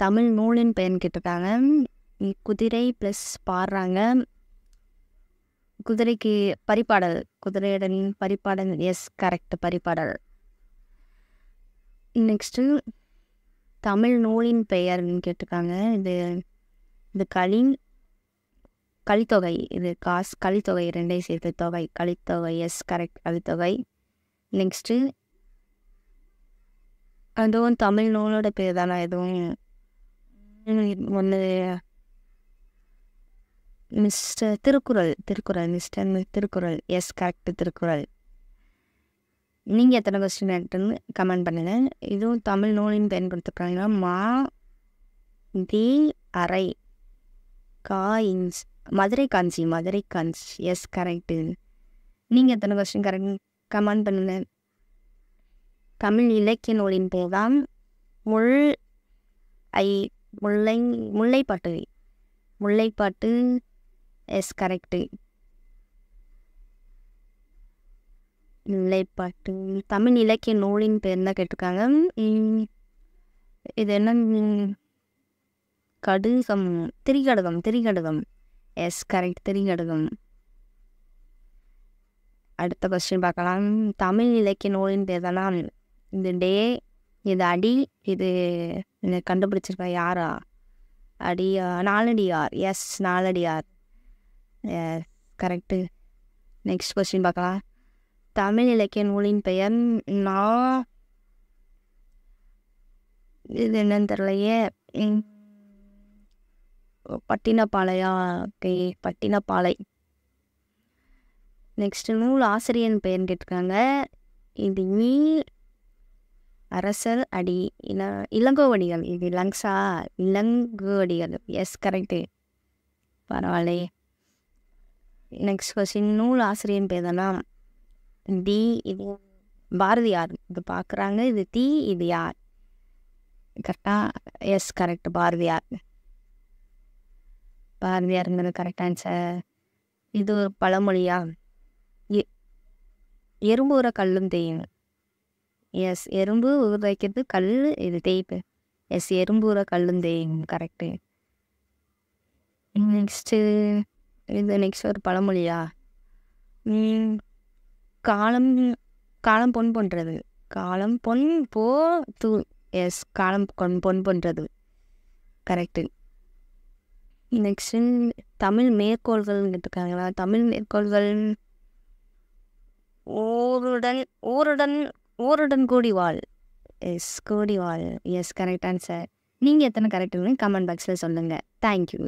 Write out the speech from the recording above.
தமிழ் நூலின் பெயர்னு கேட்டிருக்காங்க. குதிரை ப்ளஸ் பாடுறாங்க. குதிரைக்கு பரிபாடல், குதிரையுடன் பரிபாடல். எஸ் கரெக்ட், பரிபாடல். நெக்ஸ்ட்டு தமிழ் நூலின் பெயர்னு கேட்டிருக்காங்க. இது கலித்தொகை. இது கலித்தொகை, ரெண்டையும் சேர்த்து தொகை, Kalithogai. Yes correct, Kalithogai. Next அதுவும் தமிழ் நூலோட பேர் தானே, எதுவும் ஒன்று mister Thirukkural. Mister Thirukkural. Yes correct, Thirukkural. நீங்கள் எத்தனை கொஸ்டின் கேட்டுன்னு கமெண்ட் பண்ணுங்கள். இதுவும் தமிழ் நூலின் பெயர் கொடுத்துருக்காங்கன்னா மா தி அறை coins Madurai Kanchi. Yes correct. நீங்கள் எத்தனை கொஸ்டின் கரெக்ட் கமெண்ட் பண்ணுங்கள். தமிழ் இலக்கிய நூலின் பேர் தான் முல்லைப்பாட்டு. Yes correct, Mullaippattu. தமிழ் இலக்கிய நூலின் பேர் தான் கேட்டிருக்காங்க. இது என்ன? திரிகடுகம். Yes correct, Thirikadugam. அடுத்த கொஸ்டின் பார்க்கலாம். தமிழ் இலக்கிய நூலின் பேர் தானா? இது டே, இது அடி, இது கண்டுபிடிச்சிருக்கா யாரா? Naladiyar. Yes Naladiyar. Yes correct. Next question பார்க்கலாம். தமிழ் இலக்கிய நூலின் பெயர் இது என்னன்னு தெரியலையே. பட்டினப்பாளையா? ஓகே, பட்டினப்பாலை. நெக்ஸ்ட் நூல் ஆசிரியன் பெயர்னு கேட்டிருக்காங்க. இது அரசர் அடி இளங்கோவடிகள். இது இளங்கோவடிகள். எஸ் கரெக்டு, பரவாயில்லையே. நெக்ஸ்ட் கொஸ்டின் நூல் ஆசிரியன் பேர் தானா? தி, இது பாரதியார். இது பார்க்குறாங்க. இது தி, இது யார்? கரெக்டா? எஸ் கரெக்ட், பாரதியாருங்கிறது கரெக்ட் ஆன்சர். இது ஒரு பழமொழியா? எறும்பு ஊற கல்லும் தேயும். எஸ், எறும்பு ஊற வைக்கிறது கல், இது தேய்ப்பு. எஸ், எறும்பு ஊற கல்லும் தேயும் கரெக்டு. நெக்ஸ்ட் ஒரு பழமொழியா? காலம் பொன் போன்றது. காலம் பொன் போ தூ. எஸ், காலம் பொன் போன்றது கரெக்டு. நெக்ஸ்ட் தமிழ் மேற்கோள்கள் கேட்டிருக்காங்களா? தமிழ் மேற்கோள்கள் ஊருடன் கூடி வாழ். எஸ், கூடி வாழ். Yes correct answer. நீங்கள் எத்தனை கரெக்டுன்னு கமெண்ட் பாக்ஸில் சொல்லுங்கள். தேங்க்யூ.